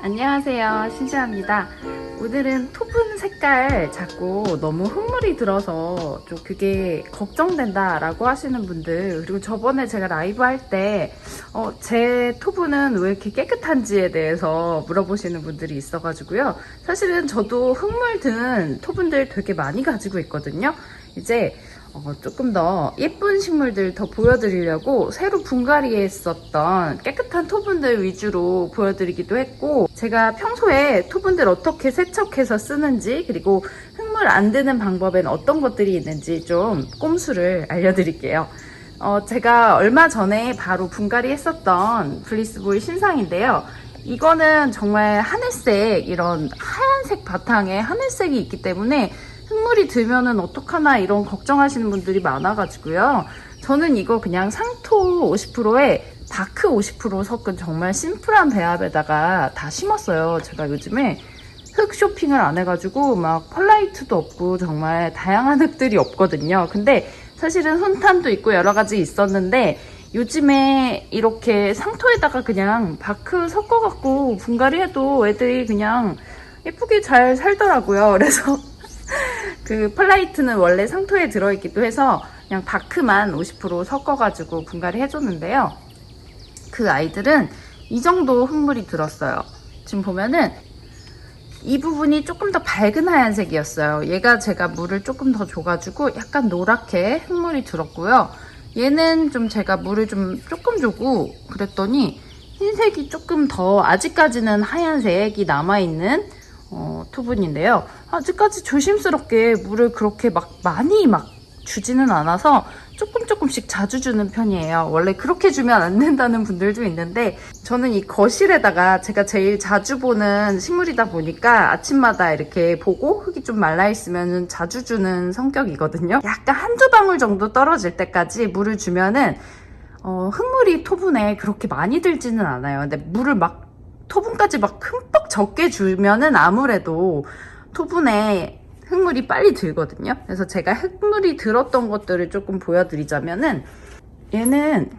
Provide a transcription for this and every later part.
안녕하세요, 신시아입니다. 오늘은 토분 색깔 자꾸 너무 흙물이 들어서 좀 그게 걱정된다 라고 하시는 분들, 그리고 저번에 제가 라이브 할 때 제 토분은 왜 이렇게 깨끗한지에 대해서 물어보시는 분들이 있어가지고요. 사실은 저도 흙물 든 토분들 되게 많이 가지고 있거든요. 이제 조금 더 예쁜 식물들 더 보여드리려고 새로 분갈이 했었던 깨끗한 토분들 위주로 보여드리기도 했고, 제가 평소에 토분들 어떻게 세척해서 쓰는지, 그리고 흙물 안 드는 방법엔 어떤 것들이 있는지 좀 꼼수를 알려드릴게요. 제가 얼마 전에 바로 분갈이 했었던 블리스볼 신상인데요. 이거는 정말 하늘색, 이런 하얀색 바탕에 하늘색이 있기 때문에 흙물이 들면은 어떡하나 이런 걱정하시는 분들이 많아가지고요. 저는 이거 그냥 상토 50%에 다크 50% 섞은 정말 심플한 배합에다가 다 심었어요. 제가 요즘에 흙 쇼핑을 안 해가지고 막 펄라이트도 없고 정말 다양한 흙들이 없거든요. 근데 사실은 손탄도 있고 여러 가지 있었는데 요즘에 이렇게 상토에다가 그냥 다크 섞어갖고 분갈이 해도 애들이 그냥 예쁘게 잘 살더라고요. 그래서 그 펄라이트는 원래 상토에 들어있기도 해서 그냥 다크만 50% 섞어가지고 분갈이 해줬는데요. 그 아이들은 이 정도 흙물이 들었어요. 지금 보면은 이 부분이 조금 더 밝은 하얀색이었어요. 얘가 제가 물을 조금 더 줘가지고 약간 노랗게 흙물이 들었고요. 얘는 좀 제가 물을 조금 주고 그랬더니 흰색이 조금 더, 아직까지는 하얀색이 남아있는 토분인데요. 아직까지 조심스럽게 물을 그렇게 많이 주지는 않아서 조금씩 자주 주는 편이에요. 원래 그렇게 주면 안 된다는 분들도 있는데, 저는 이 거실에다가 제가 제일 자주 보는 식물이다 보니까 아침마다 이렇게 보고 흙이 좀 말라있으면 자주 주는 성격이거든요. 약간 한두 방울 정도 떨어질 때까지 물을 주면은 흙물이 토분에 그렇게 많이 들지는 않아요. 근데 물을 토분까지 흠뻑 적게 주면은 아무래도 토분에 흙물이 빨리 들거든요. 그래서 제가 흙물이 들었던 것들을 조금 보여드리자면은, 얘는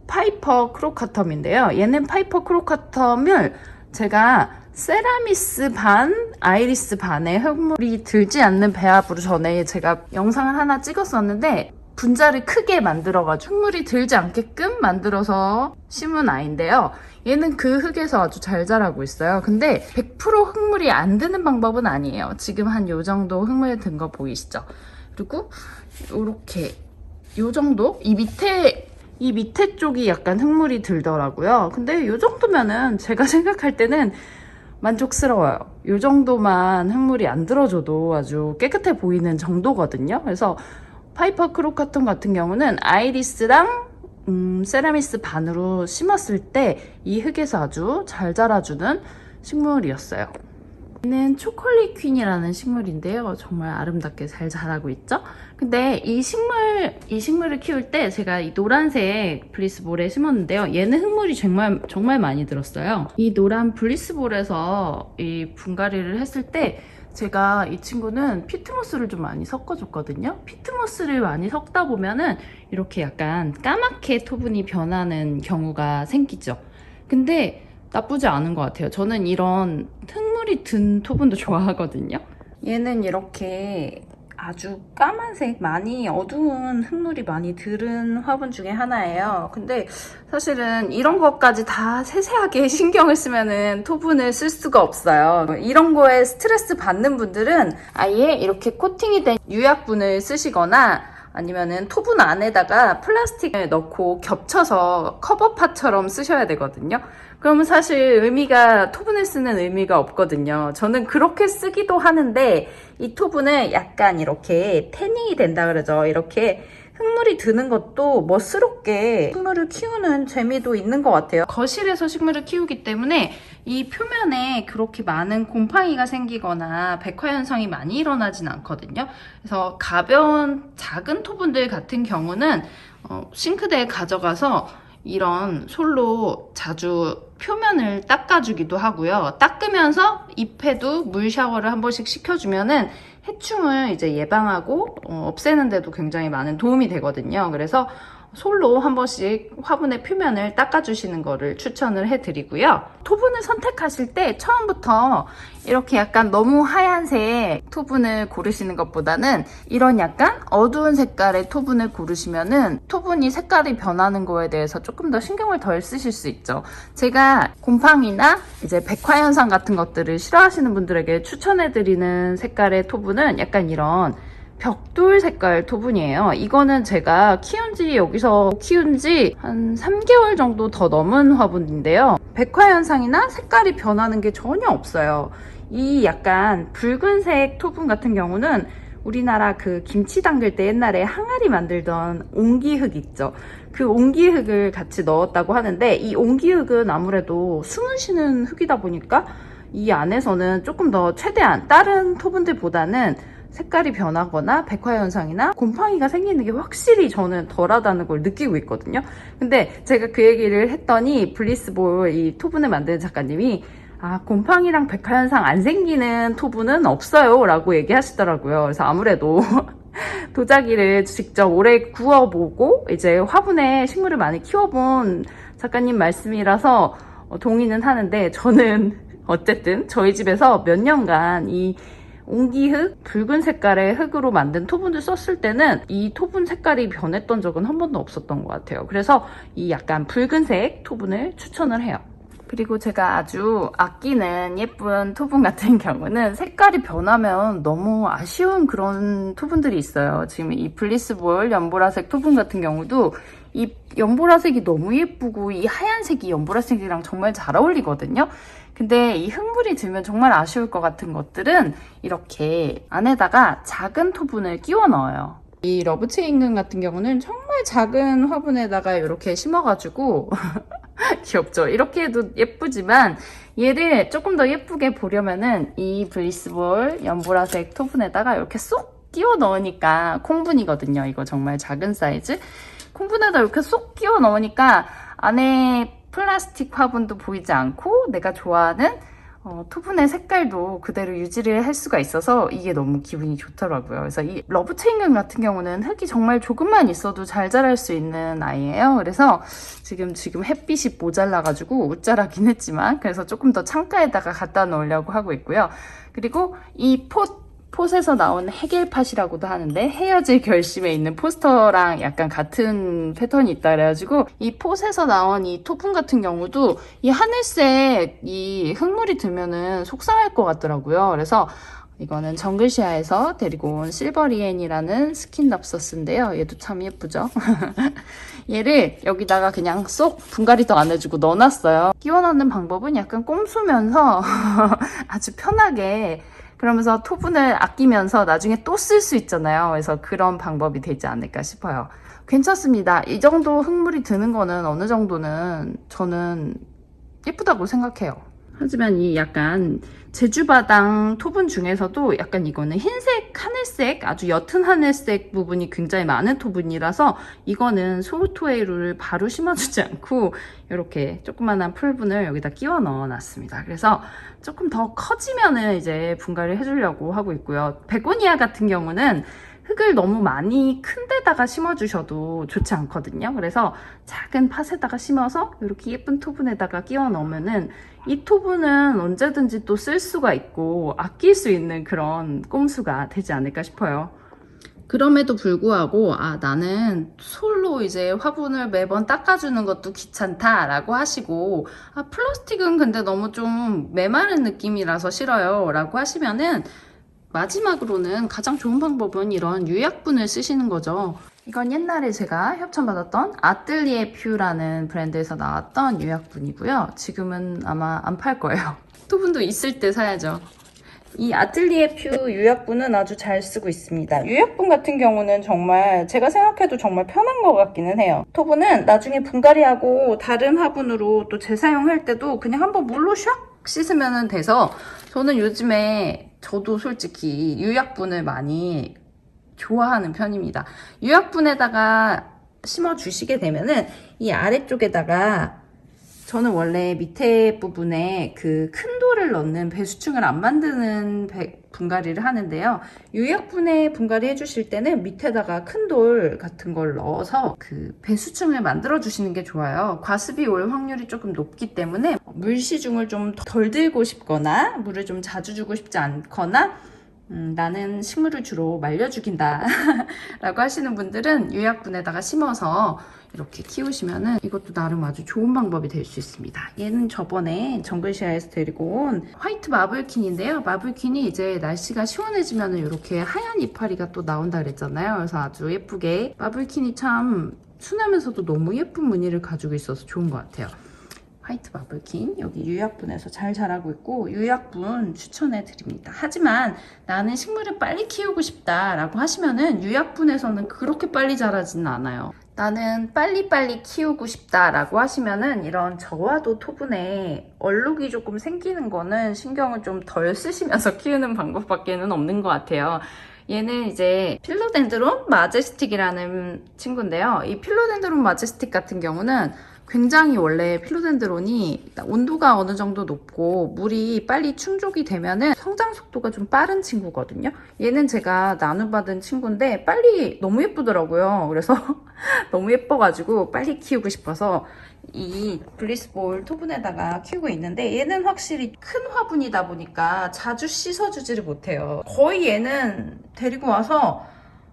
파이퍼 크로카텀인데요. 얘는 파이퍼 크로카텀을 제가 세라미스 반, 아이리스 반에 흙물이 들지 않는 배합으로 전에 제가 영상을 하나 찍었었는데, 분자를 크게 만들어가지고 흙물이 들지 않게끔 만들어서 심은 아이인데요. 얘는 그 흙에서 아주 잘 자라고 있어요. 근데 100% 흙물이 안 드는 방법은 아니에요. 지금 한 요 정도 흙물 든 거 보이시죠? 그리고 요렇게 요 정도? 이 밑에 쪽이 약간 흙물이 들더라고요. 근데 요 정도면은 제가 생각할 때는 만족스러워요. 요 정도만 흙물이 안 들어줘도 아주 깨끗해 보이는 정도거든요. 그래서 파이퍼 크로카텀 같은 경우는 아이리스랑 세라미스 반으로 심었을 때 이 흙에서 아주 잘 자라주는 식물이었어요. 얘는 초콜릿 퀸이라는 식물인데요. 정말 아름답게 잘 자라고 있죠? 근데 이 식물을 키울 때 제가 이 노란색 블리스볼에 심었는데요. 얘는 흙물이 정말 많이 들었어요. 이 노란 블리스볼에서 이 분갈이를 했을 때 제가 이 친구는 피트모스를 좀 많이 섞어줬거든요. 피트모스를 많이 섞다 보면은 이렇게 약간 까맣게 토분이 변하는 경우가 생기죠. 근데 나쁘지 않은 것 같아요. 저는 이런 흙물이 든 토분도 좋아하거든요. 얘는 이렇게 아주 까만색, 많이 어두운 흙물이 많이 들은 화분 중에 하나예요. 근데 사실은 이런 것까지 다 세세하게 신경을 쓰면은 토분을 쓸 수가 없어요. 이런 거에 스트레스 받는 분들은 아예 이렇게 코팅이 된 유약분을 쓰시거나, 아니면은 토분 안에다가 플라스틱을 넣고 겹쳐서 커버파처럼 쓰셔야 되거든요. 그러면 사실 토분을 쓰는 의미가 없거든요. 저는 그렇게 쓰기도 하는데, 이 토분을 약간 이렇게 태닝이 된다 그러죠. 이렇게 흙물이 드는 것도 멋스럽게 식물을 키우는 재미도 있는 것 같아요. 거실에서 식물을 키우기 때문에 이 표면에 그렇게 많은 곰팡이가 생기거나 백화 현상이 많이 일어나진 않거든요. 그래서 가벼운 작은 토분들 같은 경우는 싱크대에 가져가서 이런 솔로 자주 표면을 닦아주기도 하고요. 닦으면서 잎에도 물 샤워를 한 번씩 시켜주면은 해충을 이제 예방하고 없애는 데도 굉장히 많은 도움이 되거든요. 그래서 솔로 한 번씩 화분의 표면을 닦아주시는 거를 추천을 해드리고요. 토분을 선택하실 때 처음부터 이렇게 약간 너무 하얀색 토분을 고르시는 것보다는 이런 약간 어두운 색깔의 토분을 고르시면은 토분이 색깔이 변하는 거에 대해서 조금 더 신경을 덜 쓰실 수 있죠. 제가 곰팡이나 이제 백화현상 같은 것들을 싫어하시는 분들에게 추천해드리는 색깔의 토분은 약간 이런 벽돌 색깔 토분이에요. 이거는 제가 여기서 키운 지 한 3개월 정도 더 넘은 화분인데요. 백화현상이나 색깔이 변하는 게 전혀 없어요. 이 약간 붉은색 토분 같은 경우는 우리나라 그 김치 담글 때 옛날에 항아리 만들던 옹기흙 있죠. 그 옹기흙을 같이 넣었다고 하는데 이 옹기흙은 아무래도 숨을 쉬는 흙이다 보니까 이 안에서는 조금 더 최대한 다른 토분들보다는 색깔이 변하거나 백화현상이나 곰팡이가 생기는 게 확실히 저는 덜하다는 걸 느끼고 있거든요. 근데 제가 그 얘기를 했더니 블리스볼 이 토분을 만드는 작가님이 곰팡이랑 백화현상 안 생기는 토분은 없어요 라고 얘기하시더라고요. 그래서 아무래도 도자기를 직접 오래 구워보고 이제 화분에 식물을 많이 키워본 작가님 말씀이라서 동의는 하는데, 저는 어쨌든 저희 집에서 몇 년간 이 옹기흙, 붉은 색깔의 흙으로 만든 토분을 썼을 때는 이 토분 색깔이 변했던 적은 한 번도 없었던 것 같아요. 그래서 이 약간 붉은색 토분을 추천을 해요. 그리고 제가 아주 아끼는 예쁜 토분 같은 경우는 색깔이 변하면 너무 아쉬운 그런 토분들이 있어요. 지금 이 블리스볼 연보라색 토분 같은 경우도 이 연보라색이 너무 예쁘고 이 하얀색이 연보라색이랑 정말 잘 어울리거든요. 근데 이 흙물이 들면 정말 아쉬울 것 같은 것들은 이렇게 안에다가 작은 토분을 끼워 넣어요. 이 러브체인금 같은 경우는 정말 작은 화분에다가 이렇게 심어가지고 귀엽죠? 이렇게 해도 예쁘지만 얘를 조금 더 예쁘게 보려면은 이 블리스볼 연보라색 토분에다가 이렇게 쏙 끼워 넣으니까, 콩분이거든요. 이거 정말 작은 사이즈. 콩분에다 이렇게 쏙 끼워 넣으니까 안에 플라스틱 화분도 보이지 않고 내가 좋아하는 토분의 색깔도 그대로 유지를 할 수가 있어서 이게 너무 기분이 좋더라고요. 그래서 이 러브체인금 같은 경우는 흙이 정말 조금만 있어도 잘 자랄 수 있는 아이예요. 그래서 지금 햇빛이 모자라가지고 웃자라긴 했지만, 그래서 조금 더 창가에다가 갖다 놓으려고 하고 있고요. 그리고 이 폿에서 나온 해겔팟이라고도 하는데, 헤어질 결심에 있는 포스터랑 약간 같은 패턴이 있다 그래가지고 이 폿에서 나온 이 토분 같은 경우도 이 하늘색 이 흙물이 들면은 속상할 것 같더라고요. 그래서 이거는 정글시아에서 데리고 온 실버리엔이라는 스킨납서스인데요. 얘도 참 예쁘죠? 얘를 여기다가 그냥 쏙 분갈이도 안 해주고 넣어놨어요. 끼워 넣는 방법은 약간 꼼수면서 아주 편하게, 그러면서 토분을 아끼면서 나중에 또 쓸 수 있잖아요. 그래서 그런 방법이 되지 않을까 싶어요. 괜찮습니다. 이 정도 흙물이 드는 거는 어느 정도는 저는 예쁘다고 생각해요. 하지만 이 약간 제주바당 토분 중에서도 약간 이거는 흰색, 하늘색, 아주 옅은 하늘색 부분이 굉장히 많은 토분이라서 이거는 소토에이루를 바로 심어주지 않고 이렇게 조그만한 풀분을 여기다 끼워 넣어놨습니다. 그래서 조금 더 커지면은 이제 분갈이 해주려고 하고 있고요. 베고니아 같은 경우는 흙을 너무 많이 큰 데다가 심어주셔도 좋지 않거든요. 그래서 작은 팟에다가 심어서 이렇게 예쁜 토분에다가 끼워 넣으면은 이 토분은 언제든지 또 쓸 수가 있고 아낄 수 있는 그런 꼼수가 되지 않을까 싶어요. 그럼에도 불구하고 나는 솔로 이제 화분을 매번 닦아주는 것도 귀찮다라고 하시고, 플라스틱은 근데 너무 좀 메마른 느낌이라서 싫어요 라고 하시면은, 마지막으로는 가장 좋은 방법은 이런 유약분을 쓰시는 거죠. 이건 옛날에 제가 협찬받았던 아뜰리에 퓨라는 브랜드에서 나왔던 유약분이고요. 지금은 아마 안 팔 거예요. 토분도 있을 때 사야죠. 이 아뜰리에 퓨 유약분은 아주 잘 쓰고 있습니다. 유약분 같은 경우는 정말 제가 생각해도 정말 편한 것 같기는 해요. 토분은 나중에 분갈이하고 다른 화분으로 또 재사용할 때도 그냥 한번 물로 샥 씻으면 돼서, 저는 요즘에 저도 솔직히 유약분을 많이 좋아하는 편입니다. 유약분에다가 심어주시게 되면은 이 아래쪽에다가 저는 원래 밑에 부분에 그 큰 돌을 넣는 배수층을 안 만드는 분갈이를 하는데요. 유약분해 분갈이 해주실 때는 밑에다가 큰 돌 같은 걸 넣어서 그 배수층을 만들어 주시는 게 좋아요. 과습이 올 확률이 조금 높기 때문에 물 시중을 좀 덜 들고 싶거나 물을 좀 자주 주고 싶지 않거나 나는 식물을 주로 말려 죽인다 라고 하시는 분들은 유약분에다가 심어서 이렇게 키우시면은 이것도 나름 아주 좋은 방법이 될 수 있습니다. 얘는 저번에 정글시아에서 데리고 온 화이트 마블킨인데요. 마블킨이 이제 날씨가 시원해지면은 이렇게 하얀 이파리가 또 나온다 그랬잖아요. 그래서 아주 예쁘게 마블킨이 참 순하면서도 너무 예쁜 무늬를 가지고 있어서 좋은 것 같아요. 화이트 마블킨 여기 유약분에서 잘 자라고 있고 유약분 추천해 드립니다. 하지만 나는 식물을 빨리 키우고 싶다 라고 하시면은 유약분에서는 그렇게 빨리 자라지는 않아요. 나는 빨리빨리 키우고 싶다 라고 하시면은 이런 저와도 토분에 얼룩이 조금 생기는 거는 신경을 좀 덜 쓰시면서 키우는 방법밖에는 없는 것 같아요. 얘는 이제 필로덴드론 마제스틱이라는 친구인데요. 이 필로덴드론 마제스틱 같은 경우는 굉장히 원래 필로덴드론이 온도가 어느 정도 높고 물이 빨리 충족이 되면은 성장 속도가 좀 빠른 친구거든요. 얘는 제가 나눠받은 친구인데 빨리 너무 예쁘더라고요. 그래서 너무 예뻐가지고 빨리 키우고 싶어서 이 블리스볼 토분에다가 키우고 있는데 얘는 확실히 큰 화분이다 보니까 자주 씻어주지를 못해요. 거의 얘는 데리고 와서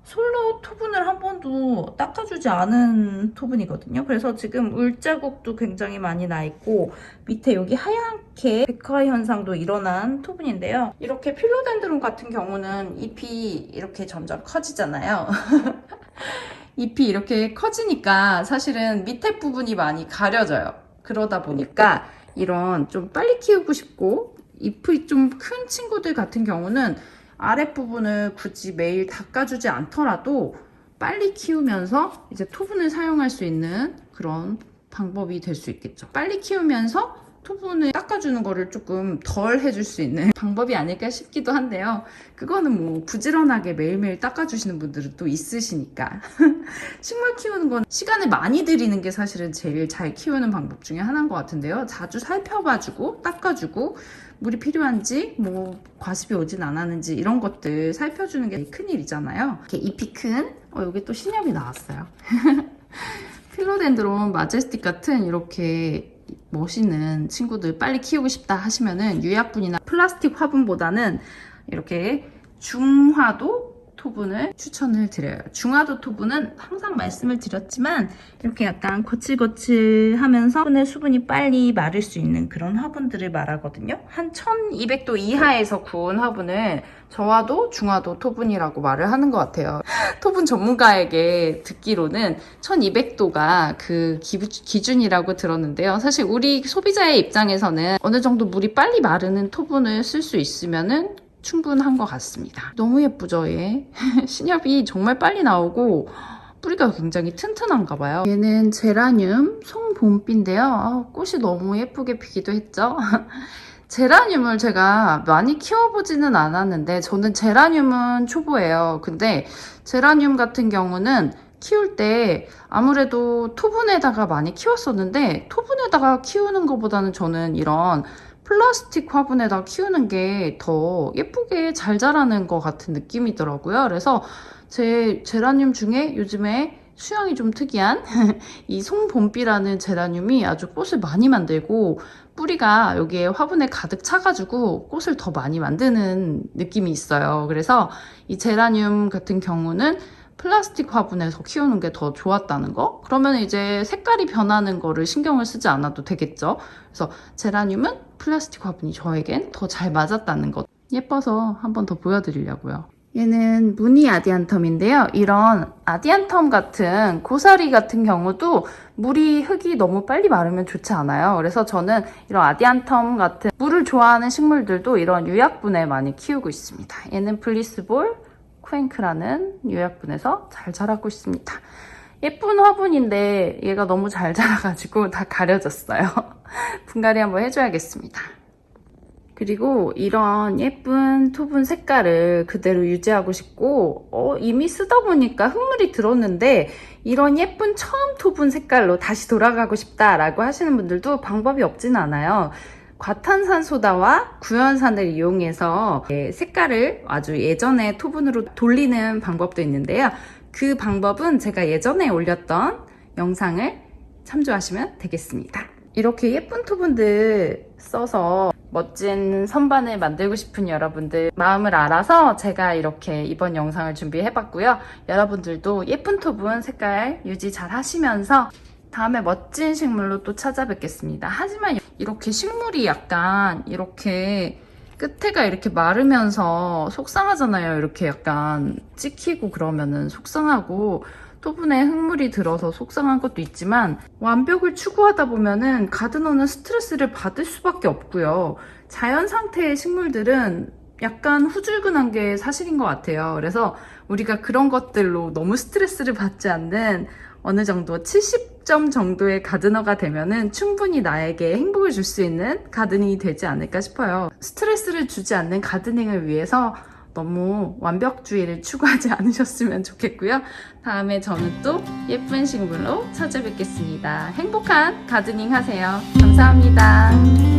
솔로 토분을 한 번도 닦아주지 않은 토분이거든요. 그래서 지금 물자국도 굉장히 많이 나 있고 밑에 여기 하얗게 백화 현상도 일어난 토분인데요. 이렇게 필로덴드론 같은 경우는 잎이 이렇게 점점 커지잖아요. 잎이 이렇게 커지니까 사실은 밑에 부분이 많이 가려져요. 그러다 보니까 이런 좀 빨리 키우고 싶고 잎이 좀 큰 친구들 같은 경우는 아랫부분을 굳이 매일 닦아주지 않더라도 빨리 키우면서 이제 토분을 사용할 수 있는 그런 방법이 될 수 있겠죠. 빨리 키우면서 토분을 닦아주는 거를 조금 덜 해줄 수 있는 방법이 아닐까 싶기도 한데요. 그거는 뭐 부지런하게 매일매일 닦아주시는 분들은 또 있으시니까. 식물 키우는 건 시간을 많이 들이는 게 사실은 제일 잘 키우는 방법 중에 하나인 것 같은데요. 자주 살펴봐주고 닦아주고 물이 필요한지 뭐 과습이 오진 않았는지 이런 것들 살펴주는 게 큰일이잖아요. 이렇게 잎이 큰 여기 또 신엽이 나왔어요. 필로덴드론 마제스틱 같은 이렇게 멋있는 친구들 빨리 키우고 싶다 하시면은 유약분이나 플라스틱 화분보다는 이렇게 중화도 토분을 추천을 드려요. 중화도 토분은 항상 말씀을 드렸지만 이렇게 약간 거칠거칠하면서 화분의 수분이 빨리 마를 수 있는 그런 화분들을 말하거든요. 한 1200도 이하에서 구운 화분을 저화도 중화도 토분이라고 말을 하는 것 같아요. 토분 전문가에게 듣기로는 1200도가 그 기준이라고 들었는데요. 사실 우리 소비자의 입장에서는 어느 정도 물이 빨리 마르는 토분을 쓸 수 있으면은 충분한 것 같습니다. 너무 예쁘죠, 얘? 신엽이 정말 빨리 나오고 뿌리가 굉장히 튼튼한가 봐요. 얘는 제라늄 송봄비인데요. 꽃이 너무 예쁘게 피기도 했죠. 제라늄을 제가 많이 키워보지는 않았는데 저는 제라늄은 초보예요. 근데 제라늄 같은 경우는 키울 때 아무래도 토분에다가 많이 키웠었는데 토분에다가 키우는 것보다는 저는 이런 플라스틱 화분에다 키우는 게 더 예쁘게 잘 자라는 것 같은 느낌이더라고요. 그래서 제 제라늄 중에 요즘에 수영이 좀 특이한 이 송봄비라는 제라늄이 아주 꽃을 많이 만들고 뿌리가 여기에 화분에 가득 차가지고 꽃을 더 많이 만드는 느낌이 있어요. 그래서 이 제라늄 같은 경우는 플라스틱 화분에서 키우는 게 더 좋았다는 거? 그러면 이제 색깔이 변하는 거를 신경을 쓰지 않아도 되겠죠? 그래서 제라늄은 플라스틱 화분이 저에겐 더 잘 맞았다는 것. 예뻐서 한 번 더 보여드리려고요. 얘는 무늬 아디안텀인데요. 이런 아디안텀 같은 고사리 같은 경우도 흙이 너무 빨리 마르면 좋지 않아요. 그래서 저는 이런 아디안텀 같은 물을 좋아하는 식물들도 이런 유약분에 많이 키우고 있습니다. 얘는 블리스볼 쿠앤크라는 유약분에서 잘 자라고 있습니다. 예쁜 화분인데 얘가 너무 잘 자라가지고 다 가려졌어요. 분갈이 한번 해줘야겠습니다. 그리고 이런 예쁜 토분 색깔을 그대로 유지하고 싶고 이미 쓰다 보니까 흙물이 들었는데 이런 예쁜 처음 토분 색깔로 다시 돌아가고 싶다라고 하시는 분들도 방법이 없진 않아요. 과탄산소다와 구연산을 이용해서 색깔을 아주 예전에 토분으로 돌리는 방법도 있는데요. 그 방법은 제가 예전에 올렸던 영상을 참조하시면 되겠습니다. 이렇게 예쁜 토분들 써서 멋진 선반을 만들고 싶은 여러분들 마음을 알아서 제가 이렇게 이번 영상을 준비해봤고요. 여러분들도 예쁜 토분 색깔 유지 잘 하시면서 다음에 멋진 식물로 또 찾아뵙겠습니다. 하지만 이렇게 식물이 약간 이렇게 끝에가 이렇게 마르면서 속상하잖아요. 이렇게 약간 찍히고 그러면은 속상하고 토분에 흙물이 들어서 속상한 것도 있지만 완벽을 추구하다 보면은 가드너는 스트레스를 받을 수밖에 없고요. 자연 상태의 식물들은 약간 후줄근한 게 사실인 것 같아요. 그래서 우리가 그런 것들로 너무 스트레스를 받지 않는 어느 정도 70점 정도의 가드너가 되면은 충분히 나에게 행복을 줄 수 있는 가드닝이 되지 않을까 싶어요. 스트레스를 주지 않는 가드닝을 위해서 너무 완벽주의를 추구하지 않으셨으면 좋겠고요. 다음에 저는 또 예쁜 식물로 찾아뵙겠습니다. 행복한 가드닝 하세요. 감사합니다.